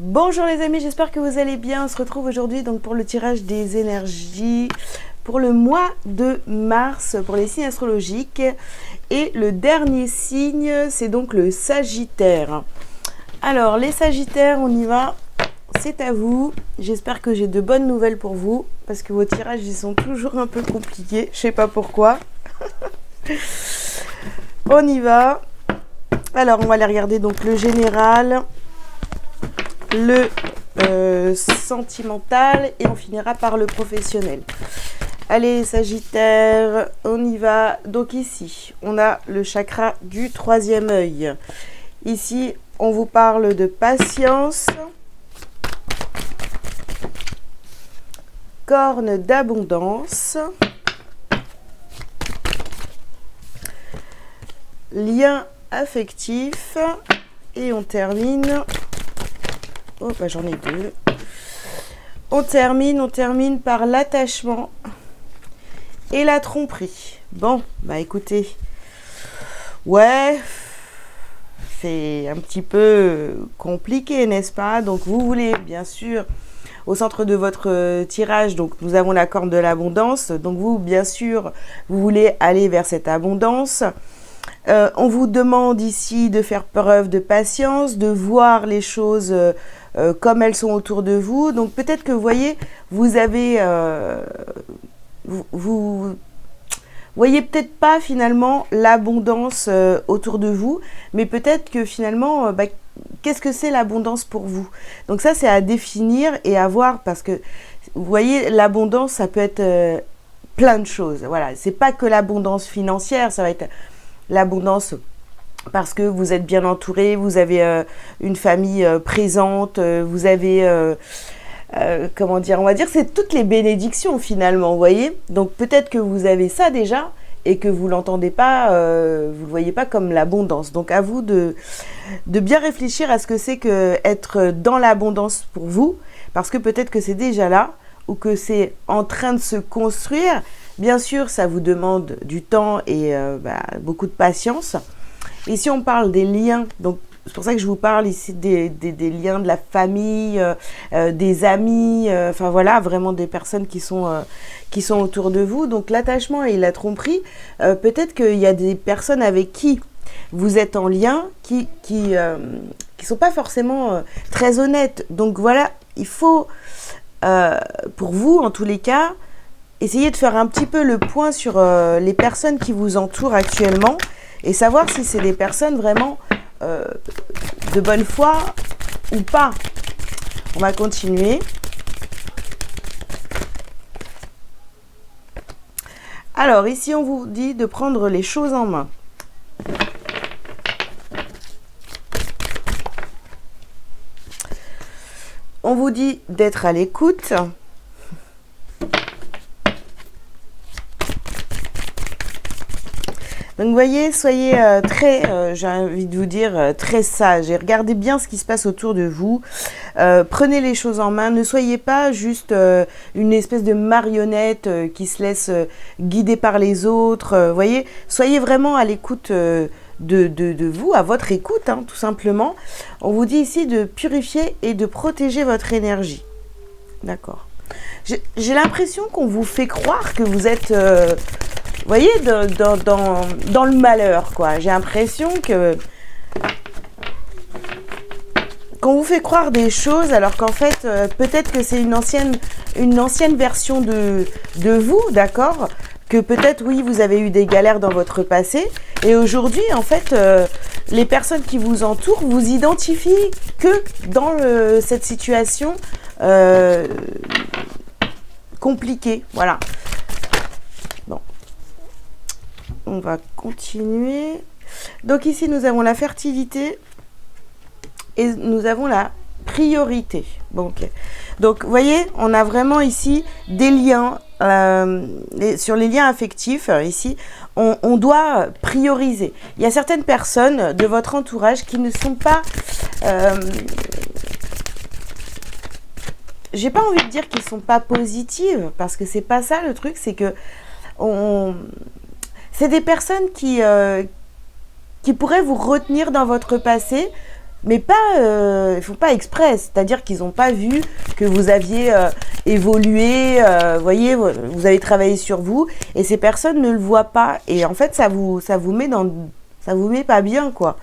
Bonjour les amis, j'espère que vous allez bien. On se retrouve aujourd'hui donc pour le tirage des énergies pour le mois de mars pour les signes astrologiques. Et le dernier signe, c'est donc le Sagittaire. Alors les Sagittaires, on y va. C'est à vous. J'espère que j'ai de bonnes nouvelles pour vous parce que vos tirages ils sont toujours un peu compliqués. Je sais pas pourquoi. On y va. Alors on va aller regarder donc le général, le sentimental et on finira par le professionnel. Allez Sagittaire, on y va. Donc ici, on a le chakra du troisième œil. Ici, on vous parle de patience, corne d'abondance, lien affectif et on termine... Oh, bah j'en ai deux. On termine par l'attachement et la tromperie. Bon, bah écoutez, ouais, c'est un petit peu compliqué, n'est-ce pas? Donc vous voulez, bien sûr, au centre de votre tirage, donc nous avons la corne de l'abondance. Donc vous, bien sûr, vous voulez aller vers cette abondance. On vous demande ici de faire preuve de patience, de voir les choses comme elles sont autour de vous. Donc peut-être que vous voyez, vous avez... vous voyez peut-être pas finalement l'abondance autour de vous, mais peut-être que finalement, qu'est-ce que c'est l'abondance pour vous? Donc ça, c'est à définir et à voir parce que, vous voyez, l'abondance, ça peut être plein de choses. Voilà, c'est pas que l'abondance financière, ça va être l'abondance parce que vous êtes bien entouré, vous avez une famille présente, vous avez... comment dire, on va dire c'est toutes les bénédictions finalement, vous voyez. Donc peut-être que vous avez ça déjà et que vous l'entendez pas, vous le voyez pas comme l'abondance. Donc à vous de bien réfléchir à ce que c'est que être dans l'abondance pour vous, parce que peut-être que c'est déjà là ou que c'est en train de se construire. Bien sûr, ça vous demande du temps et beaucoup de patience. Ici, on parle des liens, donc c'est pour ça que je vous parle ici des liens de la famille, des amis, enfin voilà, vraiment des personnes qui sont autour de vous. Donc l'attachement et la tromperie, peut-être qu'il y a des personnes avec qui vous êtes en lien qui sont pas forcément très honnêtes. Donc voilà, il faut, pour vous en tous les cas, essayer de faire un petit peu le point sur les personnes qui vous entourent actuellement et savoir si c'est des personnes vraiment de bonne foi ou pas. On va continuer. Alors ici on vous dit de prendre les choses en main. On vous dit d'être à l'écoute. Donc vous voyez, soyez très, j'ai envie de vous dire, très sage et regardez bien ce qui se passe autour de vous. Prenez les choses en main, ne soyez pas juste une espèce de marionnette qui se laisse guider par les autres. Vous voyez, soyez vraiment à l'écoute de vous, à votre écoute, hein, tout simplement. On vous dit ici de purifier et de protéger votre énergie. D'accord. J'ai l'impression qu'on vous fait croire que vous êtes... vous voyez, dans le malheur, quoi. J'ai l'impression que qu'on vous fait croire des choses, alors qu'en fait, peut-être que c'est une ancienne version de vous, d'accord? Que peut-être, oui, vous avez eu des galères dans votre passé. Et aujourd'hui, en fait, les personnes qui vous entourent vous identifient que dans cette situation compliquée. Voilà. On va continuer. Donc ici, nous avons la fertilité et nous avons la priorité. Bon, okay. Donc, vous voyez, on a vraiment ici des liens. Sur les liens affectifs, ici, on doit prioriser. Il y a certaines personnes de votre entourage qui ne sont pas... j'ai pas envie de dire qu'ils ne sont pas positives, parce que c'est pas ça le truc, c'est que... c'est des personnes qui pourraient vous retenir dans votre passé mais pas, ils font pas exprès, c'est-à-dire qu'ils n'ont pas vu que vous aviez évolué, voyez, vous avez travaillé sur vous, et ces personnes ne le voient pas, et en fait, ça vous met ça vous met pas bien, quoi.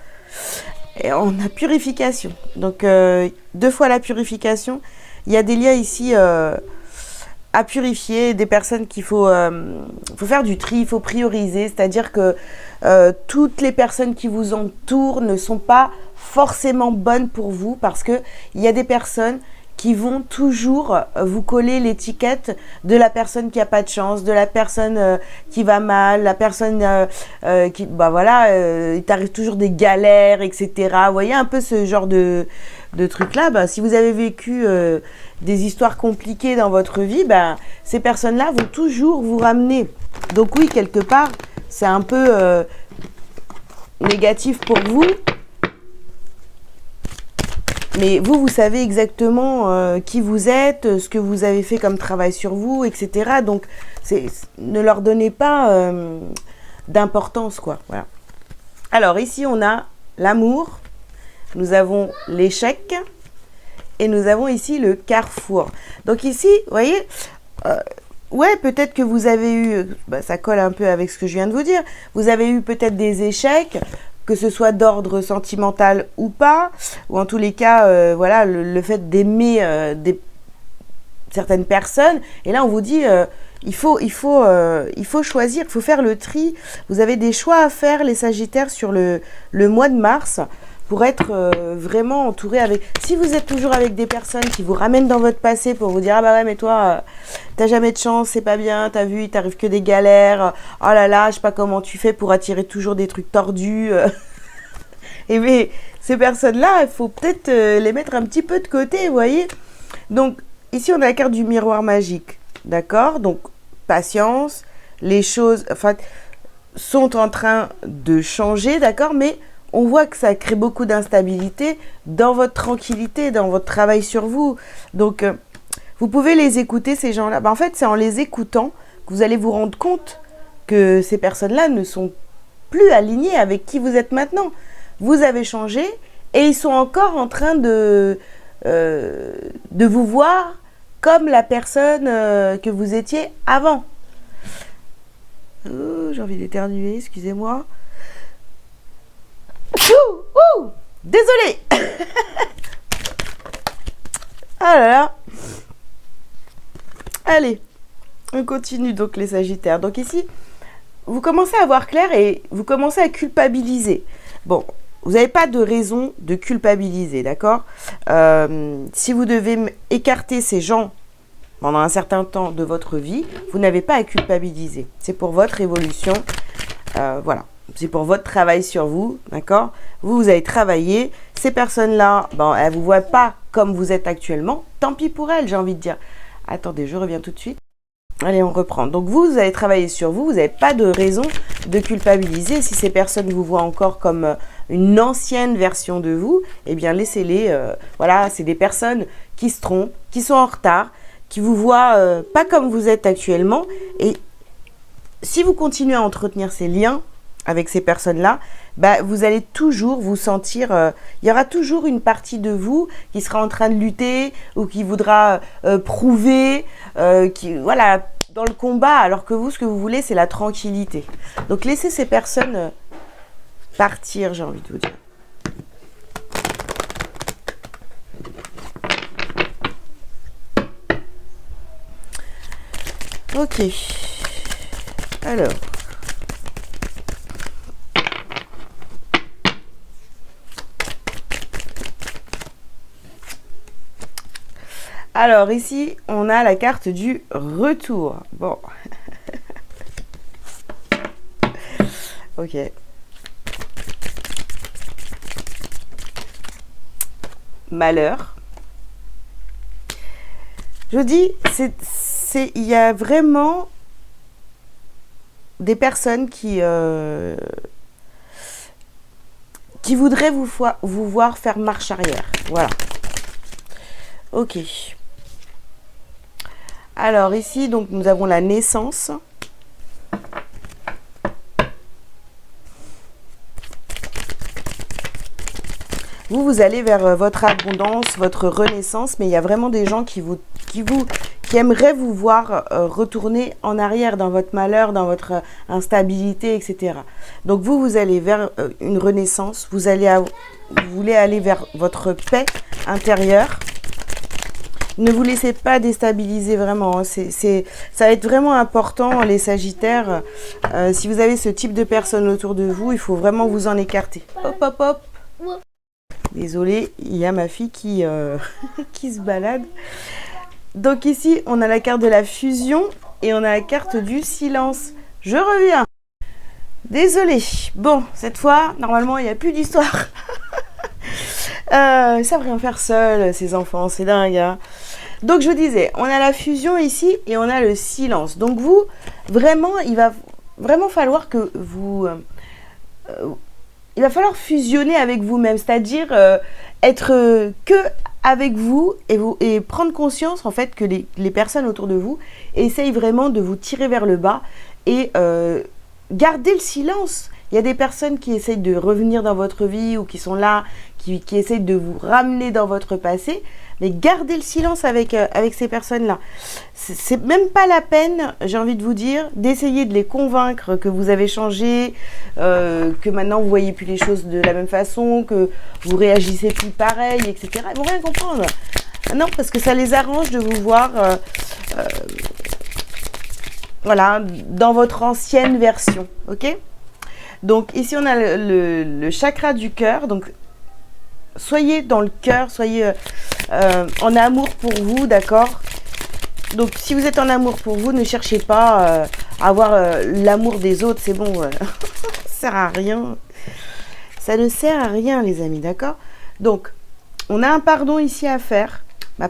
Et on a purification, donc 2 fois la purification, il y a des liens ici à purifier, des personnes faut faire du tri, il faut prioriser, c'est-à-dire que toutes les personnes qui vous entourent ne sont pas forcément bonnes pour vous, parce que il y a des personnes qui vont toujours vous coller l'étiquette de la personne qui a pas de chance, de la personne qui va mal, la personne qui, bah voilà, il t'arrive toujours des galères, etc. Vous voyez un peu ce genre de trucs-là. Bah, si vous avez vécu des histoires compliquées dans votre vie, bah, ces personnes-là vont toujours vous ramener. Donc oui, quelque part, c'est un peu négatif pour vous. Mais vous savez exactement qui vous êtes, ce que vous avez fait comme travail sur vous, etc. Donc, ne leur donnez pas d'importance, quoi. Voilà. Alors, ici, on a l'amour, nous avons l'échec, et nous avons ici le carrefour. Donc ici, vous voyez, ouais, peut-être que vous avez eu, bah, ça colle un peu avec ce que je viens de vous dire, vous avez eu peut-être des échecs, que ce soit d'ordre sentimental ou pas, ou en tous les cas, voilà, le fait d'aimer certaines personnes. Et là, on vous dit, il faut choisir, il faut faire le tri. Vous avez des choix à faire, les Sagittaires, sur le mois de mars, pour être vraiment entouré avec... Si vous êtes toujours avec des personnes qui vous ramènent dans votre passé pour vous dire « Ah bah ouais, mais toi, t'as jamais de chance, c'est pas bien, t'as vu, il t'arrive que des galères. Oh là là, je sais pas comment tu fais pour attirer toujours des trucs tordus. » Et mais ces personnes-là, il faut peut-être les mettre un petit peu de côté, vous voyez. Donc, ici, on a la carte du miroir magique, d'accord? Donc, patience, les choses enfin, sont en train de changer, d'accord? Mais on voit que ça crée beaucoup d'instabilité dans votre tranquillité, dans votre travail sur vous. Donc, vous pouvez les écouter, ces gens-là. Ben, en fait, c'est en les écoutant que vous allez vous rendre compte que ces personnes-là ne sont plus alignées avec qui vous êtes maintenant. Vous avez changé et ils sont encore en train de vous voir comme la personne que vous étiez avant. Oh, j'ai envie d'éternuer, excusez-moi. Désolée. Ah là là. Allez, on continue donc les Sagittaires. Donc ici, vous commencez à voir clair et vous commencez à culpabiliser. Bon, vous n'avez pas de raison de culpabiliser, d'accord? Si vous devez écarter ces gens pendant un certain temps de votre vie, vous n'avez pas à culpabiliser. C'est pour votre évolution, voilà. C'est pour votre travail sur vous, d'accord? Vous avez travaillé. Ces personnes-là, bon, elles ne vous voient pas comme vous êtes actuellement. Tant pis pour elles, j'ai envie de dire. Attendez, je reviens tout de suite. Allez, on reprend. Donc, vous avez travaillé sur vous. Vous n'avez pas de raison de culpabiliser. Si ces personnes vous voient encore comme une ancienne version de vous, eh bien, laissez-les. Voilà, c'est des personnes qui se trompent, qui sont en retard, qui vous voient pas comme vous êtes actuellement. Et si vous continuez à entretenir ces liens avec ces personnes-là, bah, vous allez toujours vous sentir... il y aura toujours une partie de vous qui sera en train de lutter ou qui voudra prouver, voilà, dans le combat, alors que vous, ce que vous voulez, c'est la tranquillité. Donc, laissez ces personnes partir, j'ai envie de vous dire. Ok. Alors... Alors, ici, on a la carte du retour. Bon. Ok. Malheur. Je dis, il y a vraiment des personnes qui voudraient vous voir faire marche arrière. Voilà. Ok. Alors ici, donc, nous avons la naissance. vous allez vers votre abondance, votre renaissance, mais il y a vraiment des gens qui aimeraient vous voir retourner en arrière dans votre malheur, dans votre instabilité, etc. Donc vous allez vers une renaissance, vous voulez aller vers votre paix intérieure. Ne vous laissez pas déstabiliser vraiment, hein. Ça va être vraiment important, les Sagittaires. Si vous avez ce type de personnes autour de vous, il faut vraiment vous en écarter. Hop, hop, hop. Désolée, il y a ma fille qui se balade. Donc ici, on a la carte de la fusion et on a la carte du silence. Je reviens. Désolée. Bon, cette fois, normalement, il n'y a plus d'histoire. Ils savent rien faire seuls, ces enfants, c'est dingue, hein. Donc, je vous disais, on a la fusion ici et on a le silence. Donc, vous, vraiment, il va vraiment falloir que vous... il va falloir fusionner avec vous-même, c'est-à-dire être que avec vous et prendre conscience, en fait, que les personnes autour de vous essayent vraiment de vous tirer vers le bas et garder le silence. Il y a des personnes qui essayent de revenir dans votre vie ou qui sont là, qui essayent de vous ramener dans votre passé, mais gardez le silence avec ces personnes-là. C'est même pas la peine, j'ai envie de vous dire, d'essayer de les convaincre que vous avez changé, que maintenant vous voyez plus les choses de la même façon, que vous réagissez plus pareil, etc. Ils vont rien comprendre. Non, parce que ça les arrange de vous voir, voilà, dans votre ancienne version, ok ? Donc ici on a le chakra du cœur, donc soyez dans le cœur, soyez en amour pour vous, d'accord? Donc si vous êtes en amour pour vous, ne cherchez pas à avoir l'amour des autres, c'est bon, ça sert à rien. Ça ne sert à rien les amis, d'accord? Donc on a un pardon ici à faire.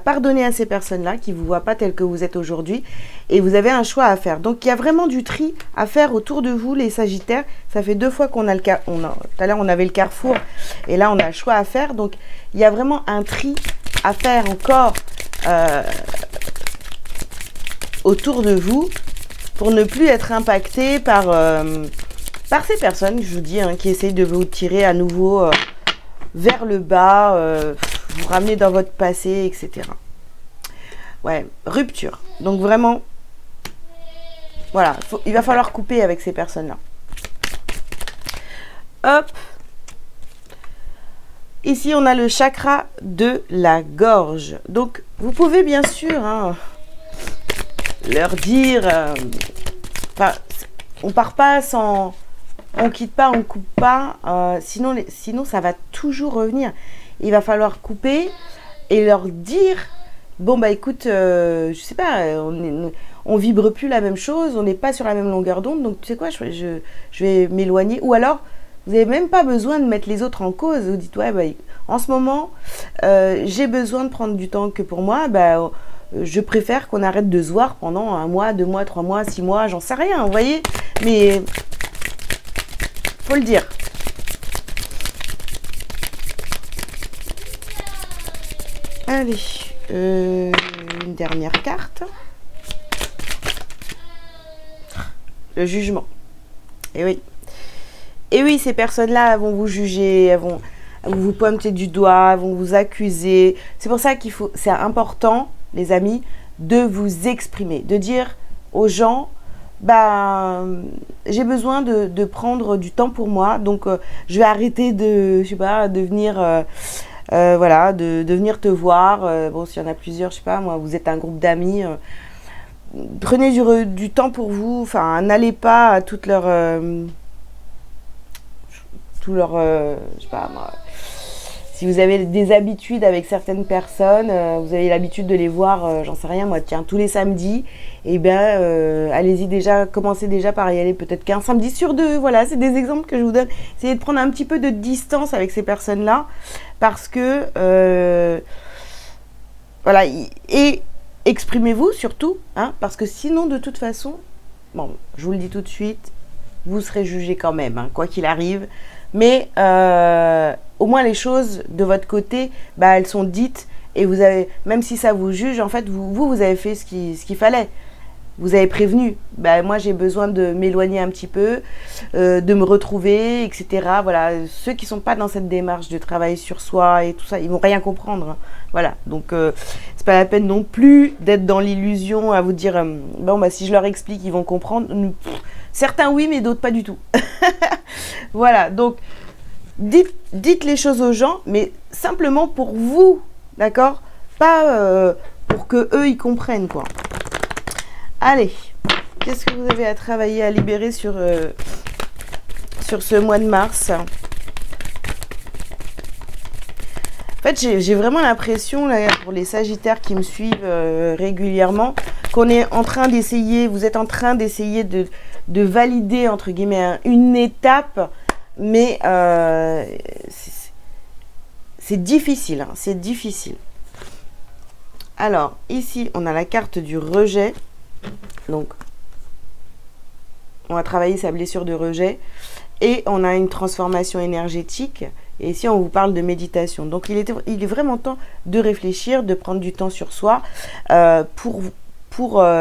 Pardonnez à ces personnes-là qui ne vous voient pas tel que vous êtes aujourd'hui et vous avez un choix à faire. Donc, il y a vraiment du tri à faire autour de vous, les Sagittaires. Ça fait 2 fois qu'on a le carrefour. Tout à l'heure, on avait le carrefour et là, on a le choix à faire. Donc, il y a vraiment un tri à faire encore autour de vous pour ne plus être impacté par ces personnes, je vous dis, hein, qui essayent de vous tirer à nouveau vers le bas, vous ramener dans votre passé, etc. Ouais, rupture. Donc vraiment, voilà, il va falloir couper avec ces personnes-là. Hop. Ici, on a le chakra de la gorge. Donc, vous pouvez bien sûr hein, leur dire, on part pas sans... On quitte pas, on coupe pas, sinon ça va toujours revenir. Il va falloir couper et leur dire, bon bah écoute, je sais pas, on vibre plus la même chose, on n'est pas sur la même longueur d'onde, donc tu sais quoi, je vais m'éloigner. Ou alors, vous n'avez même pas besoin de mettre les autres en cause. Vous dites, ouais, bah, en ce moment, j'ai besoin de prendre du temps que pour moi, bah, je préfère qu'on arrête de se voir pendant 1 mois, 2 mois, 3 mois, 6 mois, j'en sais rien, vous voyez. Mais... faut le dire. Allez, une dernière carte. Le jugement. Et oui. Et oui, ces personnes-là vont vous juger, elles vont vous pointer du doigt, elles vont vous accuser. C'est pour ça c'est important, les amis, de vous exprimer, de dire aux gens... j'ai besoin de prendre du temps pour moi, donc je vais arrêter de, je sais pas, de venir, voilà, de venir te voir. Bon, s'il y en a plusieurs, je sais pas, moi, vous êtes un groupe d'amis, prenez du temps pour vous, enfin, n'allez pas à toutes leurs, je sais pas, moi, si vous avez des habitudes avec certaines personnes, vous avez l'habitude de les voir, j'en sais rien, moi, tiens, tous les samedis, et bien, allez-y déjà, commencez déjà par y aller peut-être qu'un samedi sur 2, voilà, c'est des exemples que je vous donne. Essayez de prendre un petit peu de distance avec ces personnes-là, parce que, voilà, et exprimez-vous surtout, hein, parce que sinon, de toute façon, bon, je vous le dis tout de suite, vous serez jugé quand même, hein, quoi qu'il arrive, mais au moins les choses de votre côté, elles sont dites et vous avez, même si ça vous juge, en fait, vous avez fait ce qu'il fallait. vous avez prévenu, bah, moi j'ai besoin de m'éloigner un petit peu, de me retrouver, etc. Voilà, ceux qui sont pas dans cette démarche de travail sur soi et tout ça, ils vont rien comprendre, hein. Voilà, donc c'est pas la peine non plus d'être dans l'illusion à vous dire, bon bah si je leur explique, ils vont comprendre. Certains oui, mais d'autres pas du tout. Voilà, donc dites les choses aux gens, mais simplement pour vous, d'accord? Pas pour que eux ils comprennent, quoi. Allez, qu'est-ce que vous avez à travailler, à libérer sur ce mois de mars? En fait, j'ai vraiment l'impression, là, pour les Sagittaires qui me suivent régulièrement, qu'on est en train d'essayer, vous êtes en train d'essayer de valider, entre guillemets, une étape, mais c'est difficile, hein, c'est difficile. Alors, ici, on a la carte du rejet. Donc, on va travailler sa blessure de rejet. Et on a une transformation énergétique. Et ici, on vous parle de méditation. Donc, il est vraiment temps de réfléchir, de prendre du temps sur soi pour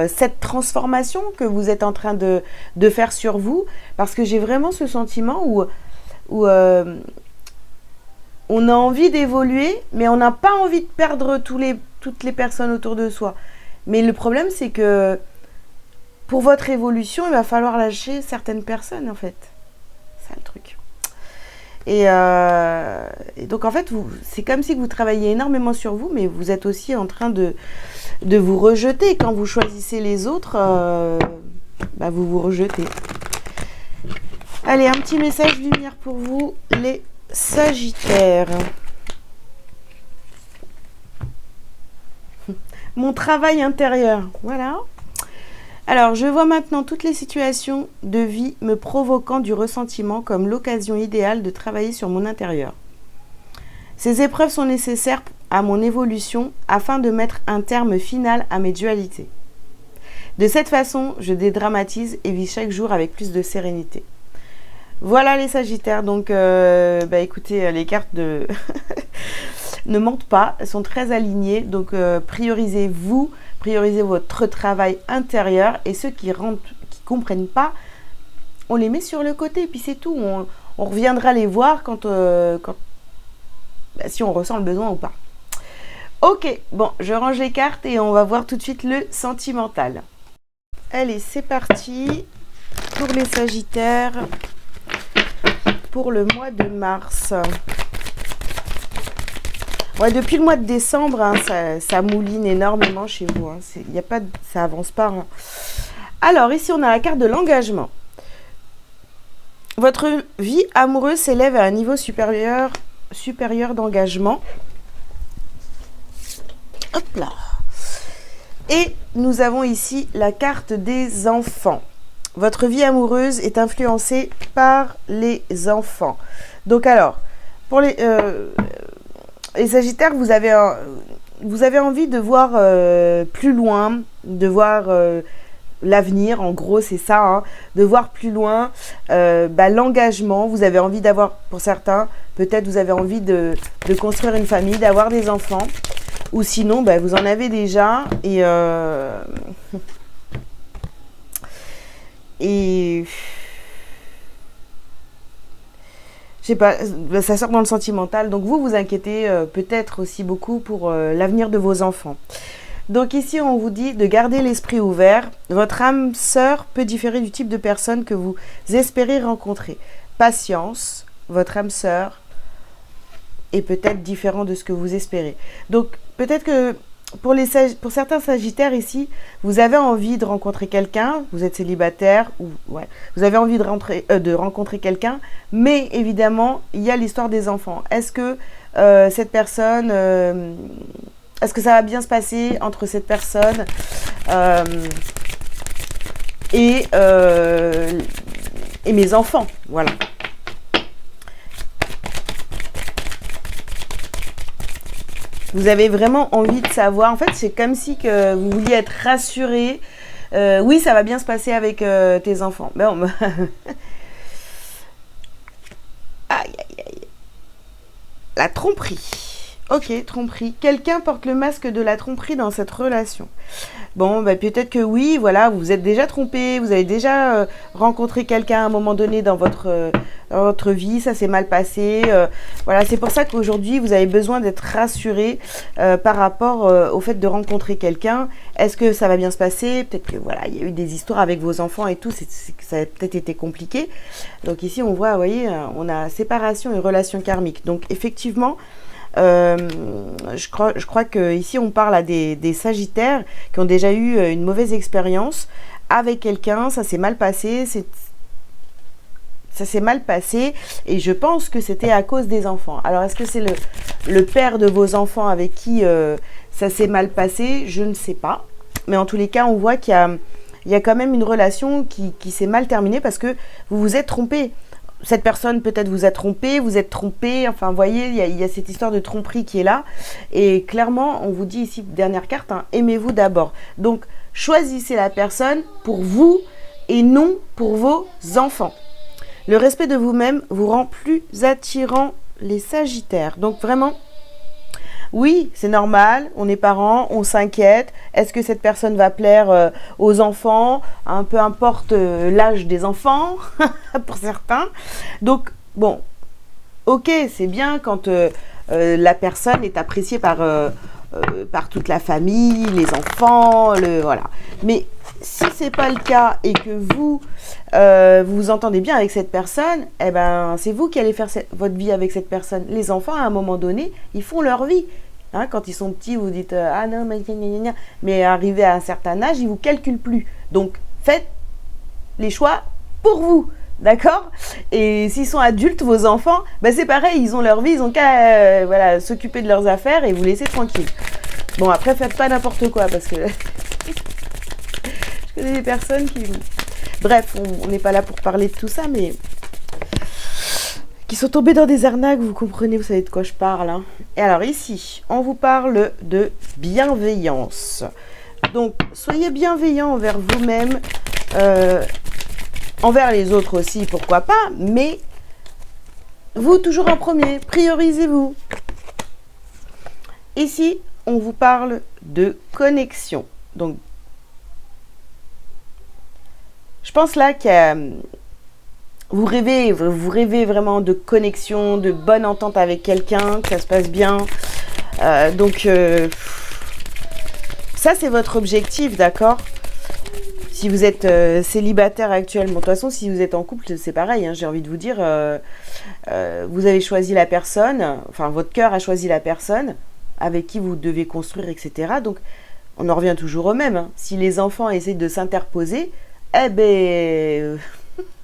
cette transformation que vous êtes en train de faire sur vous. Parce que j'ai vraiment ce sentiment où on a envie d'évoluer, mais on n'a pas envie de perdre toutes les personnes autour de soi. Mais le problème, c'est que pour votre évolution, il va falloir lâcher certaines personnes, en fait. C'est ça le truc. Et donc, en fait, c'est comme si vous travaillez énormément sur vous, mais vous êtes aussi en train de vous rejeter. Quand vous choisissez les autres, bah, vous vous rejetez. Allez, un petit message lumière pour vous, les Sagittaires. Mon travail intérieur, voilà. Alors, je vois maintenant toutes les situations de vie me provoquant du ressentiment comme l'occasion idéale de travailler sur mon intérieur. Ces épreuves sont nécessaires à mon évolution afin de mettre un terme final à mes dualités. De cette façon, je dédramatise et vis chaque jour avec plus de sérénité. Voilà les Sagittaires, donc bah écoutez, les cartes de ne mentent pas, elles sont très alignées, donc priorisez-vous, priorisez votre travail intérieur, et ceux qui comprennent pas, on les met sur le côté, et puis c'est tout, on reviendra les voir quand si on ressent le besoin ou pas. Ok, bon, je range les cartes et on va voir tout de suite le sentimental. Allez, c'est parti pour les Sagittaires. Pour le mois de mars. Ouais, depuis le mois de décembre, hein, ça mouline énormément chez vous. Hein. Ça avance pas. Hein. Alors, ici, on a la carte de l'engagement. Votre vie amoureuse s'élève à un niveau supérieur d'engagement. Hop là. Et nous avons ici la carte des enfants. Votre vie amoureuse est influencée par les enfants. Donc alors, pour les Sagittaires, vous avez envie de voir plus loin, de voir l'avenir, en gros c'est ça, hein, de voir plus loin, l'engagement, vous avez envie d'avoir, pour certains, peut-être vous avez envie de construire une famille, d'avoir des enfants, ou sinon vous en avez déjà, et je sais pas, ça sort dans le sentimental. Donc vous inquiétez peut-être aussi beaucoup pour l'avenir de vos enfants. Donc ici on vous dit de garder l'esprit ouvert. Votre âme sœur peut différer du type de personne que vous espérez rencontrer. Patience, votre âme sœur est peut-être différent de ce que vous espérez. Donc peut-être que pour certains Sagittaires ici, vous avez envie de rencontrer quelqu'un, vous êtes célibataire, vous avez envie de rencontrer quelqu'un, mais évidemment, il y a l'histoire des enfants. Est-ce que cette personne, est-ce que ça va bien se passer entre cette personne et mes enfants, voilà. Vous avez vraiment envie de savoir. En fait, c'est comme si que vous vouliez être rassuré. Oui, ça va bien se passer avec tes enfants. Mais bon, aïe, aïe, aïe. La tromperie. Ok, tromperie. Quelqu'un porte le masque de la tromperie dans cette relation. Bon, bah, peut-être que oui, voilà, vous vous êtes déjà trompé, vous avez déjà rencontré quelqu'un à un moment donné dans votre vie, ça s'est mal passé. Voilà, c'est pour ça qu'aujourd'hui, vous avez besoin d'être rassuré par rapport au fait de rencontrer quelqu'un. Est-ce que ça va bien se passer? Peut-être que voilà, il y a eu des histoires avec vos enfants et tout, ça a peut-être été compliqué. Donc ici, on voit, vous voyez, on a séparation et relation karmique. Donc effectivement, je crois que ici on parle à des sagittaires qui ont déjà eu une mauvaise expérience avec quelqu'un, ça s'est mal passé, ça s'est mal passé et je pense que c'était à cause des enfants. Alors est-ce que c'est le père de vos enfants avec qui ça s'est mal passé? Je ne sais pas. Mais en tous les cas, on voit il y a quand même une relation qui s'est mal terminée parce que vous vous êtes trompé. Cette personne peut-être vous a trompé, vous êtes trompé, enfin vous voyez, il y a cette histoire de tromperie qui est là. Et clairement, on vous dit ici, dernière carte, hein, aimez-vous d'abord. Donc, choisissez la personne pour vous et non pour vos enfants. Le respect de vous-même vous rend plus attirant, les sagittaires. Donc vraiment, oui, c'est normal, on est parents, on s'inquiète. Est-ce que cette personne va plaire aux enfants? Un peu importe l'âge des enfants, pour certains. Donc, bon, ok, c'est bien quand la personne est appréciée par toute la famille, les enfants, voilà. Mais si c'est pas le cas et que vous vous entendez bien avec cette personne, eh ben c'est vous qui allez faire votre vie avec cette personne. Les enfants, à un moment donné, ils font leur vie. Hein, quand ils sont petits, vous dites ah non, mais arrivé à un certain âge, ils vous calculent plus. Donc faites les choix pour vous. D'accord? Et s'ils sont adultes, vos enfants, ben c'est pareil, ils ont leur vie, ils ont qu'à voilà, s'occuper de leurs affaires et vous laisser tranquille. Bon, après, faites pas n'importe quoi, parce que je connais des personnes qui... Bref, on n'est pas là pour parler de tout ça, mais... qui sont tombées dans des arnaques, vous comprenez, vous savez de quoi je parle. Hein. Et alors ici, on vous parle de bienveillance. Donc, soyez bienveillant envers vous-même, envers les autres aussi, pourquoi pas, mais vous toujours en premier, priorisez-vous. Ici, on vous parle de connexion. Donc, je pense là que vous rêvez vraiment de connexion, de bonne entente avec quelqu'un, que ça se passe bien. Ça, c'est votre objectif, d'accord ? Si vous êtes célibataire actuellement, de toute façon, si vous êtes en couple, c'est pareil, hein, j'ai envie de vous dire, vous avez choisi la personne, enfin, votre cœur a choisi la personne avec qui vous devez construire, etc. Donc, on en revient toujours au même. Hein. Si les enfants essaient de s'interposer, eh ben,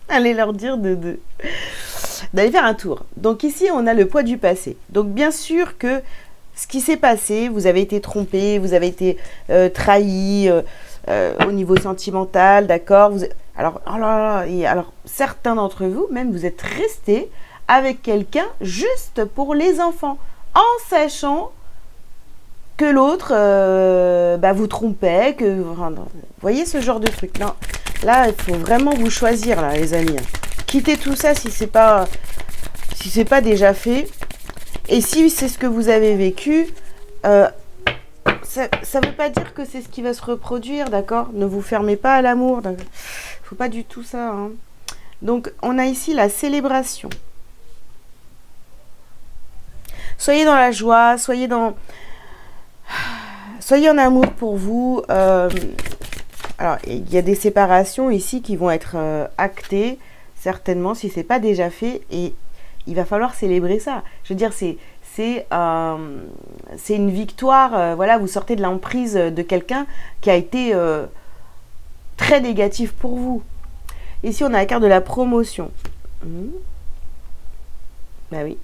allez leur dire d'aller faire un tour. Donc ici, on a le poids du passé. Donc bien sûr que ce qui s'est passé, vous avez été trompé, vous avez été trahi au niveau sentimental, d'accord. Alors, oh là là, alors, certains d'entre vous, même, vous êtes restés avec quelqu'un juste pour les enfants, en sachant que l'autre vous trompait, enfin, vous voyez ce genre de truc. Non, là, il faut vraiment vous choisir, là, les amis. Quittez tout ça si c'est pas déjà fait. Et si c'est ce que vous avez vécu, ça ne veut pas dire que c'est ce qui va se reproduire, d'accord? Ne vous fermez pas à l'amour. Il ne faut pas du tout ça. Hein. Donc, on a ici la célébration. Soyez dans la joie, soyez en amour pour vous. Alors, il y a des séparations ici qui vont être actées, certainement, si ce n'est pas déjà fait. Et il va falloir célébrer ça. Je veux dire, c'est une victoire. Voilà, vous sortez de l'emprise de quelqu'un qui a été très négatif pour vous. Ici, on a la carte de la promotion. Bah oui.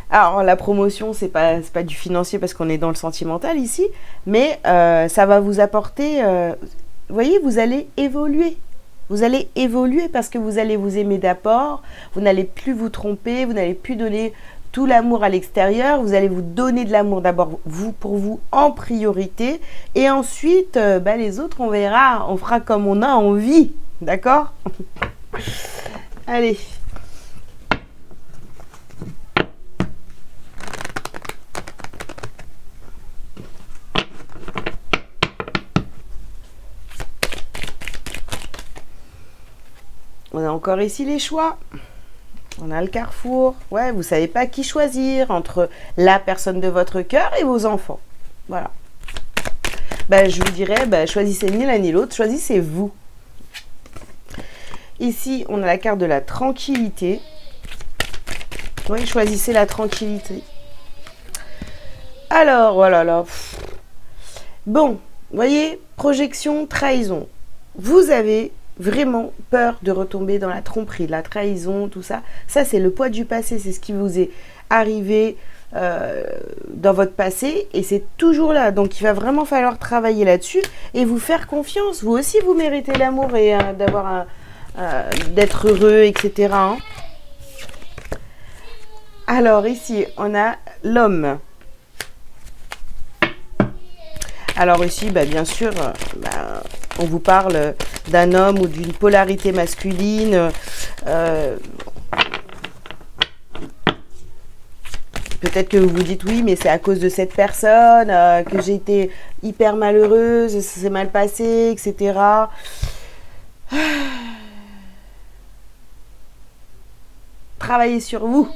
Alors, la promotion, c'est pas du financier parce qu'on est dans le sentimental ici, mais ça va vous apporter... vous voyez, vous allez évoluer. Vous allez évoluer parce que vous allez vous aimer d'abord, vous n'allez plus vous tromper, vous n'allez plus donner tout l'amour à l'extérieur, vous allez vous donner de l'amour d'abord vous pour vous en priorité, et ensuite, les autres, on verra, on fera comme on a envie, d'accord? Allez. On a encore ici les choix. On a le carrefour. Ouais, vous ne savez pas qui choisir entre la personne de votre cœur et vos enfants. Voilà. Ben, je vous dirais, ben, choisissez ni l'un ni l'autre, choisissez vous. Ici, on a la carte de la tranquillité. Oui, choisissez la tranquillité. Alors, voilà, là. Bon, vous voyez, projection, trahison. Vous avez vraiment peur de retomber dans la tromperie, la trahison, tout ça. Ça, c'est le poids du passé, c'est ce qui vous est arrivé dans votre passé et c'est toujours là. Donc, il va vraiment falloir travailler là-dessus et vous faire confiance. Vous aussi, vous méritez l'amour et d'avoir d'être heureux, etc. Hein. Alors, ici, on a l'homme. Alors ici, bah, bien sûr, bah, on vous parle d'un homme ou d'une polarité masculine. Peut-être que vous vous dites oui, mais c'est à cause de cette personne que j'ai été hyper malheureuse, ça s'est mal passé, etc. Travaillez sur vous.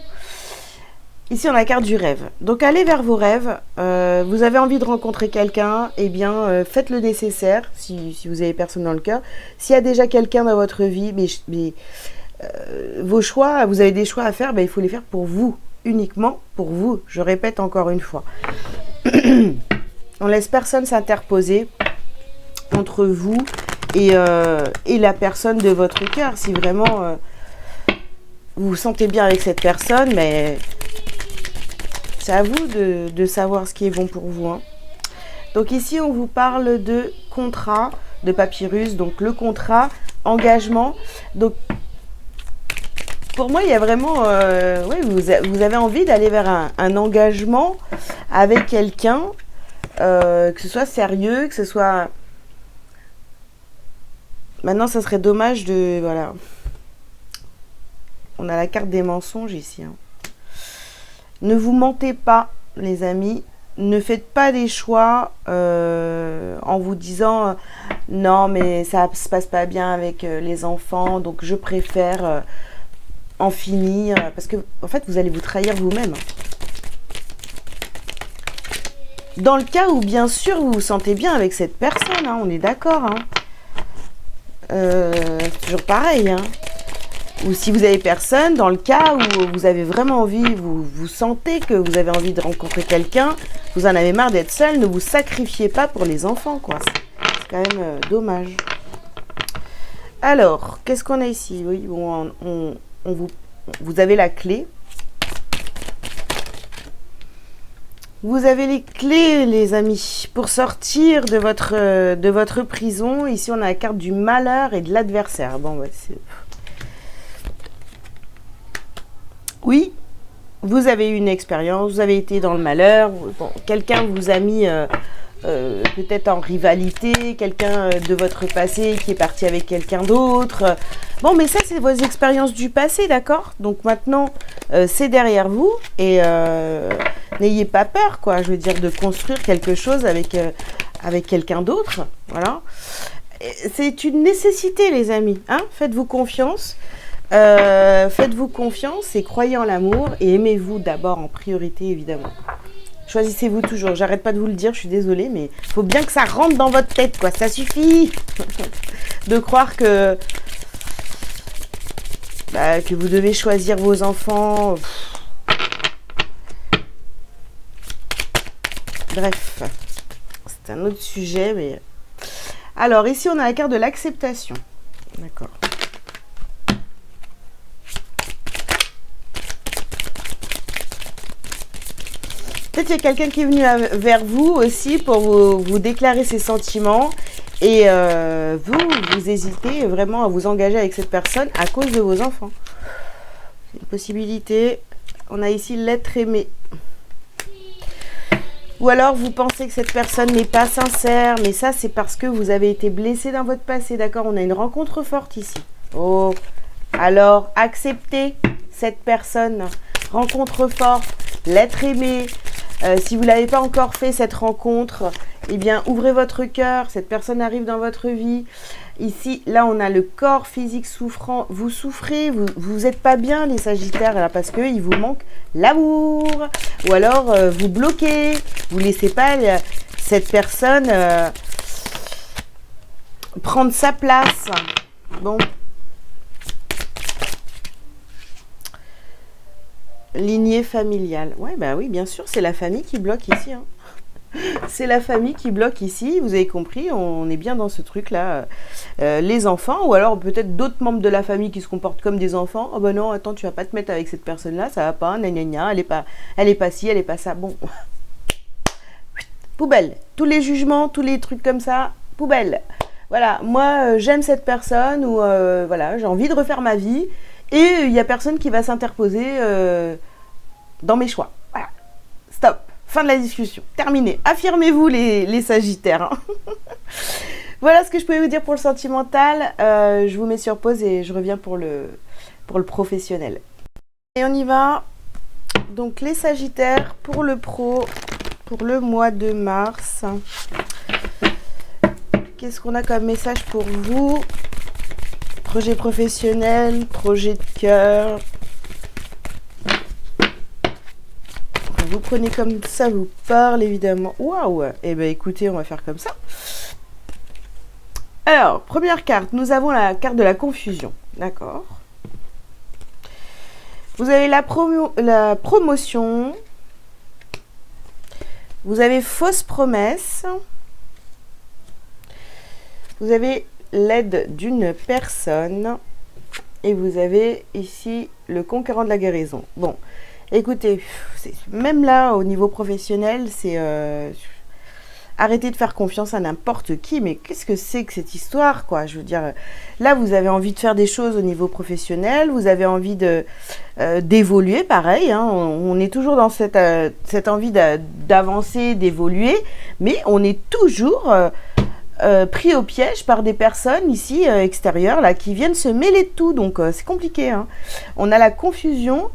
Ici, on a la carte du rêve. Donc, allez vers vos rêves. Vous avez envie de rencontrer quelqu'un, eh bien, faites le nécessaire, si vous avez personne dans le cœur. S'il y a déjà quelqu'un dans votre vie, mais vos choix, vous avez des choix à faire, ben, il faut les faire pour vous, uniquement pour vous. Je répète encore une fois. On laisse personne s'interposer entre vous et la personne de votre cœur. Si vraiment vous vous sentez bien avec cette personne, mais c'est à vous de savoir ce qui est bon pour vous. Hein. Donc ici, on vous parle de contrat, de papyrus. Donc le contrat, engagement. Donc pour moi, il y a vraiment... oui, vous avez envie d'aller vers un engagement avec quelqu'un, que ce soit sérieux, que ce soit... Maintenant, ça serait dommage de... Voilà. On a la carte des mensonges ici. Hein. Ne vous mentez pas, les amis. Ne faites pas des choix en vous disant non, mais ça se passe pas bien avec les enfants, donc je préfère en finir. Parce que, en fait, vous allez vous trahir vous-même. Dans le cas où, bien sûr, vous vous sentez bien avec cette personne, hein, on est d'accord. Hein. Toujours pareil, hein. Ou si vous avez personne, dans le cas où vous avez vraiment envie, vous sentez que vous avez envie de rencontrer quelqu'un, vous en avez marre d'être seul, ne vous sacrifiez pas pour les enfants, quoi. C'est quand même dommage. Alors, qu'est-ce qu'on a ici? Oui, bon, vous avez la clé. Vous avez les clés, les amis, pour sortir de votre prison. Ici, on a la carte du malheur et de l'adversaire. Bon, ouais, c'est... Oui, vous avez eu une expérience, vous avez été dans le malheur, bon, quelqu'un vous a mis peut-être en rivalité, quelqu'un de votre passé qui est parti avec quelqu'un d'autre. Bon, mais ça, c'est vos expériences du passé, d'accord? Donc maintenant, c'est derrière vous et n'ayez pas peur, quoi, je veux dire, de construire quelque chose avec quelqu'un d'autre, voilà. C'est une nécessité, les amis, hein? Faites-vous confiance. Faites-vous confiance et croyez en l'amour et aimez-vous d'abord en priorité, évidemment. Choisissez-vous toujours. J'arrête pas de vous le dire, je suis désolée, mais il faut bien que ça rentre dans votre tête, quoi. Ça suffit de croire que vous devez choisir vos enfants. Bref, c'est un autre sujet, mais... Alors, ici, on a la carte de l'acceptation. D'accord. Peut-être qu'il y a quelqu'un qui est venu vers vous aussi pour vous déclarer ses sentiments et vous hésitez vraiment à vous engager avec cette personne à cause de vos enfants. C'est une possibilité. On a ici l'être aimé. Ou alors vous pensez que cette personne n'est pas sincère, mais ça c'est parce que vous avez été blessé dans votre passé, d'accord? On a une rencontre forte ici. Oh, alors acceptez cette personne. Rencontre forte, l'être aimé. Si vous n'avez pas encore fait cette rencontre, eh bien, ouvrez votre cœur. Cette personne arrive dans votre vie. Ici, là, on a le corps physique souffrant. Vous souffrez, vous n'êtes pas bien, les Sagittaires, là, parce qu'il vous manque l'amour. Ou alors, vous bloquez. Vous ne laissez pas cette personne prendre sa place. Bon. Lignée familiale. Ouais, bah oui, bien sûr, c'est la famille qui bloque ici. Hein. C'est la famille qui bloque ici. Vous avez compris, on est bien dans ce truc-là. Les enfants, ou alors peut-être d'autres membres de la famille qui se comportent comme des enfants. Oh ben non, attends, tu vas pas te mettre avec cette personne-là, ça va pas, gna gna gna, elle est pas ci, elle est pas ça. Bon. Poubelle. Tous les jugements, tous les trucs comme ça, poubelle. Voilà, moi, j'aime cette personne, ou voilà, j'ai envie de refaire ma vie. Et il n'y a personne qui va s'interposer dans mes choix. Voilà. Stop. Fin de la discussion. Terminé. Affirmez-vous les Sagittaires. Hein. Voilà ce que je pouvais vous dire pour le sentimental. Je vous mets sur pause et je reviens pour le professionnel. Et on y va. Donc les Sagittaires pour le pro, pour le mois de mars. Qu'est-ce qu'on a comme message pour vous ? Projet professionnel, projet de cœur. Vous prenez comme ça vous parle, évidemment. Waouh! Eh bien, écoutez, on va faire comme ça. Alors, première carte, nous avons la carte de la confusion. D'accord. Vous avez la promotion. Vous avez fausse promesse. Vous avez l'aide d'une personne et vous avez ici le conquérant de la guérison. Bon, écoutez, même là au niveau professionnel, c'est arrêtez de faire confiance à n'importe qui, mais qu'est-ce que c'est que cette histoire, quoi? Je veux dire, là vous avez envie de faire des choses au niveau professionnel, vous avez envie de d'évoluer, pareil, hein, on est toujours dans cette envie d'avancer, d'évoluer, mais on est toujours pris au piège par des personnes ici extérieures là qui viennent se mêler de tout, donc c'est compliqué. Hein. On a la confusion.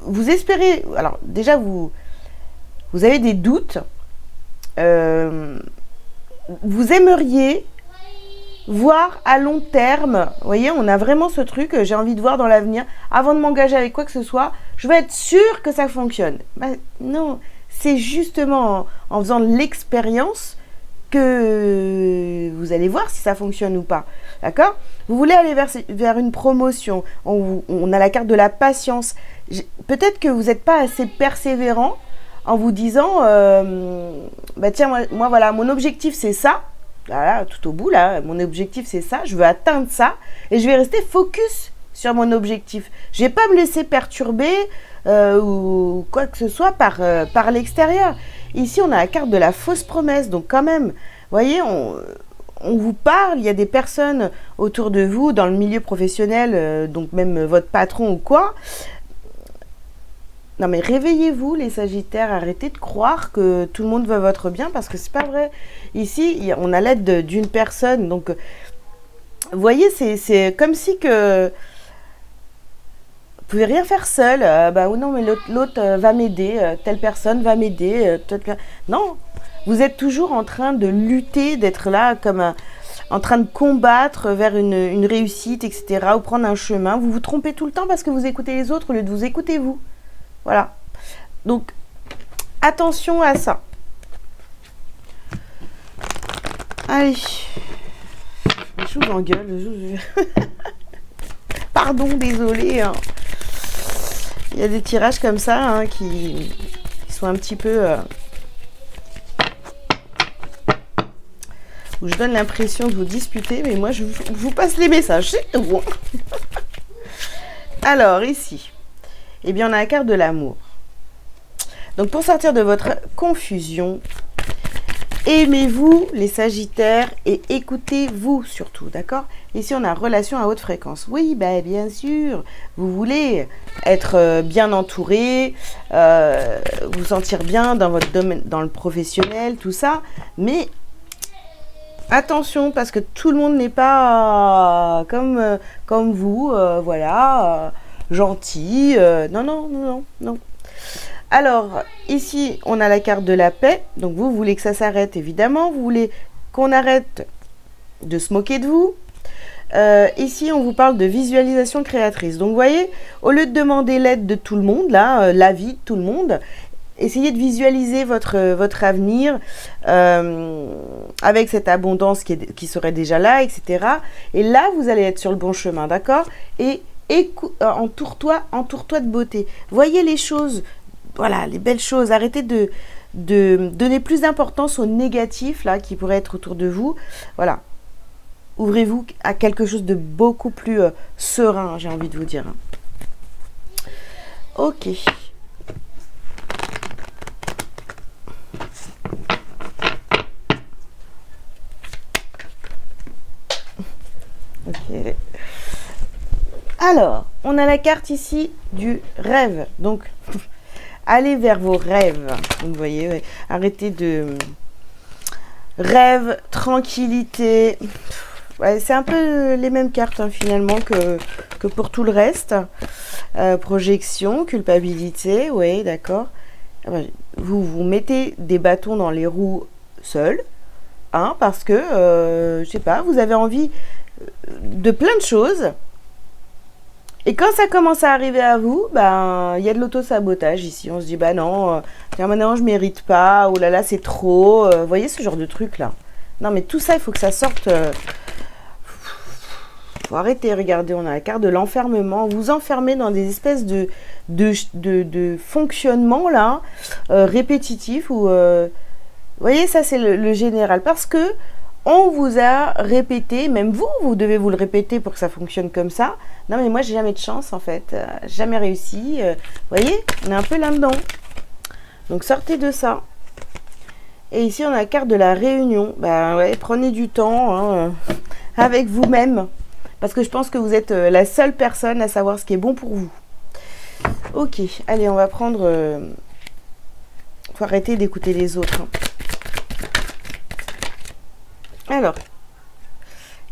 Vous espérez, alors déjà vous avez des doutes. Vous aimeriez voir à long terme. Vous voyez, on a vraiment ce truc. J'ai envie de voir dans l'avenir, avant de m'engager avec quoi que ce soit, je veux être sûre que ça fonctionne. Ben, non, c'est justement en faisant de l'expérience que vous allez voir si ça fonctionne ou pas. D'accord? Vous voulez aller vers une promotion. On a la carte de la patience. Peut-être que vous n'êtes pas assez persévérant en vous disant bah tiens, moi voilà, mon objectif c'est ça. Là, tout au bout, là, mon objectif c'est ça. Je veux atteindre ça. Et je vais rester focus sur mon objectif. Je ne vais pas me laisser perturber ou quoi que ce soit par l'extérieur. Ici, on a la carte de la fausse promesse. Donc quand même, vous voyez, on vous parle, il y a des personnes autour de vous, dans le milieu professionnel, donc même votre patron ou quoi. Non mais réveillez-vous les Sagittaires, arrêtez de croire que tout le monde veut votre bien parce que c'est pas vrai. Ici, on a l'aide d'une personne. Donc, vous voyez, c'est comme si que vous pouvez rien faire seul. Bah non, mais l'autre va m'aider, telle personne va m'aider. Non, vous êtes toujours en train de lutter, d'être là comme en train de combattre vers une réussite, etc. Ou prendre un chemin. Vous vous trompez tout le temps parce que vous écoutez les autres au lieu de vous écouter vous. Voilà. Donc, attention à ça. Allez. Je vous engueule. Pardon, désolé. Hein. Il y a des tirages comme ça hein, qui sont un petit peu... où je donne l'impression de vous disputer, mais moi, je vous passe les messages. C'est tout. Alors, ici, eh bien, on a la carte de l'amour. Donc, pour sortir de votre confusion, aimez-vous les Sagittaires et écoutez-vous surtout, d'accord? Ici, on a relation à haute fréquence. Oui, bah, bien sûr, vous voulez être bien entouré, vous sentir bien dans votre domaine, dans le professionnel, tout ça, mais attention, parce que tout le monde n'est pas comme vous, voilà, gentil. Non. Alors, ici, on a la carte de la paix. Donc, vous voulez que ça s'arrête, évidemment. Vous voulez qu'on arrête de se moquer de vous. Ici, on vous parle de visualisation créatrice. Donc, vous voyez, au lieu de demander l'aide de tout le monde, là, l'avis de tout le monde, essayez de visualiser votre avenir avec cette abondance qui serait déjà là, etc. Et là, vous allez être sur le bon chemin, d'accord? Et entoure-toi de beauté. Voyez les choses, voilà, les belles choses. Arrêtez de donner plus d'importance aux négatifs là, qui pourraient être autour de vous. Voilà. Ouvrez-vous à quelque chose de beaucoup plus serein, j'ai envie de vous dire. Ok. Ok. Alors, on a la carte ici du rêve. Donc, allez vers vos rêves. Vous voyez, ouais. Arrêtez de... Rêve, tranquillité. Ouais, c'est un peu les mêmes cartes hein, finalement que pour tout le reste. Projection, culpabilité, oui, d'accord. Vous mettez des bâtons dans les roues seul, hein, parce que, je sais pas, vous avez envie de plein de choses. Et quand ça commence à arriver à vous, ben, il y a de l'auto-sabotage ici. On se dit, bah non, maintenant je mérite pas, oh là là, c'est trop. Vous voyez ce genre de truc là. Non, mais tout ça, il faut que ça sorte. Faut arrêter, regardez, on a la carte de l'enfermement. Vous enfermez dans des espèces de fonctionnement là, répétitif. Où, vous voyez, ça c'est le général. Parce que on vous a répété, même vous devez vous le répéter pour que ça fonctionne comme ça. Non mais moi j'ai jamais de chance en fait, jamais réussi. Vous voyez, on est un peu là-dedans. Donc sortez de ça. Et ici on a la carte de la réunion. Ben ouais, prenez du temps hein, avec vous-même. Parce que je pense que vous êtes la seule personne à savoir ce qui est bon pour vous. Ok, allez, on va prendre... faut arrêter d'écouter les autres. Hein. Alors,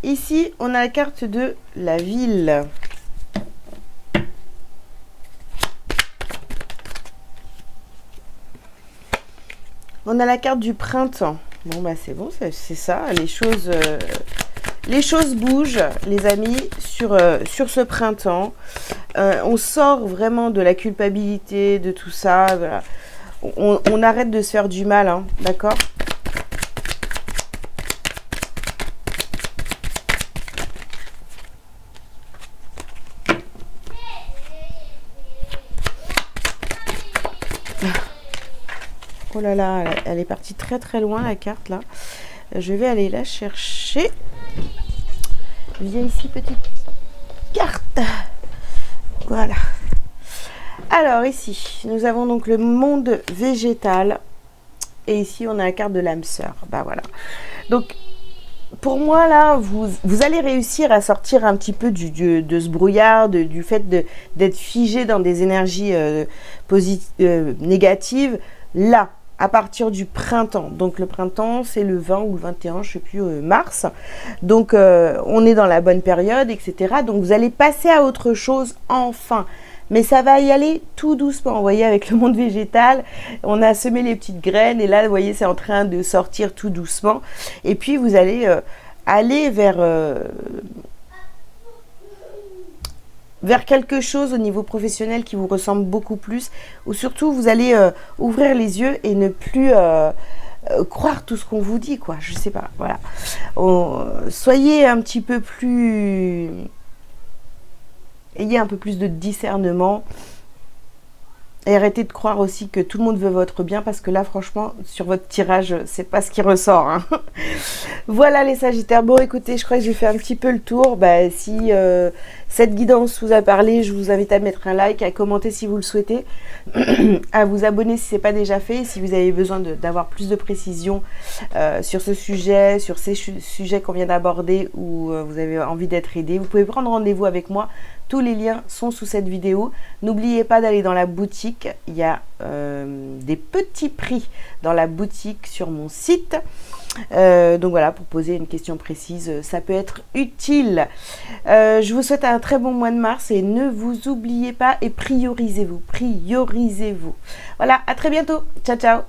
ici, on a la carte de la ville. On a la carte du printemps. Bon, bah c'est bon, c'est ça. Les choses bougent, les amis, sur ce printemps. On sort vraiment de la culpabilité, de tout ça. Voilà. On arrête de se faire du mal, hein, d'accord ? Oh là là, elle est partie très très loin la carte là. Je vais aller la chercher. Viens ici, petite carte. Voilà. Alors ici, nous avons donc le monde végétal. Et ici, on a la carte de l'âme sœur. Bah voilà. Donc, pour moi, là, vous allez réussir à sortir un petit peu de ce brouillard, du fait d'être figé dans des énergies négatives. Là, à partir du printemps. Donc le printemps, c'est le 20 ou le 21, je ne sais plus, mars. Donc on est dans la bonne période, etc. Donc vous allez passer à autre chose enfin. Mais ça va y aller tout doucement. Vous voyez, avec le monde végétal, on a semé les petites graines. Et là, vous voyez, c'est en train de sortir tout doucement. Et puis vous allez aller vers quelque chose au niveau professionnel qui vous ressemble beaucoup plus, ou surtout vous allez ouvrir les yeux et ne plus croire tout ce qu'on vous dit, quoi. Je sais pas, voilà. Soyez un petit peu plus... Ayez un peu plus de discernement. Et arrêtez de croire aussi que tout le monde veut votre bien, parce que là, franchement, sur votre tirage, c'est pas ce qui ressort. Hein. Voilà les Sagittaires. Bon, écoutez, je crois que j'ai fait un petit peu le tour. Bah, si cette guidance vous a parlé, je vous invite à mettre un like, à commenter si vous le souhaitez, à vous abonner si ce n'est pas déjà fait. Si vous avez besoin d'avoir plus de précision sur ce sujet, sur ces sujets qu'on vient d'aborder, ou vous avez envie d'être aidé, vous pouvez prendre rendez-vous avec moi Tous les liens sont sous cette vidéo. N'oubliez pas d'aller dans la boutique. Il y a des petits prix dans la boutique sur mon site. Donc voilà, pour poser une question précise, ça peut être utile. Je vous souhaite un très bon mois de mars et ne vous oubliez pas et priorisez-vous. Priorisez-vous. Voilà, à très bientôt. Ciao, ciao.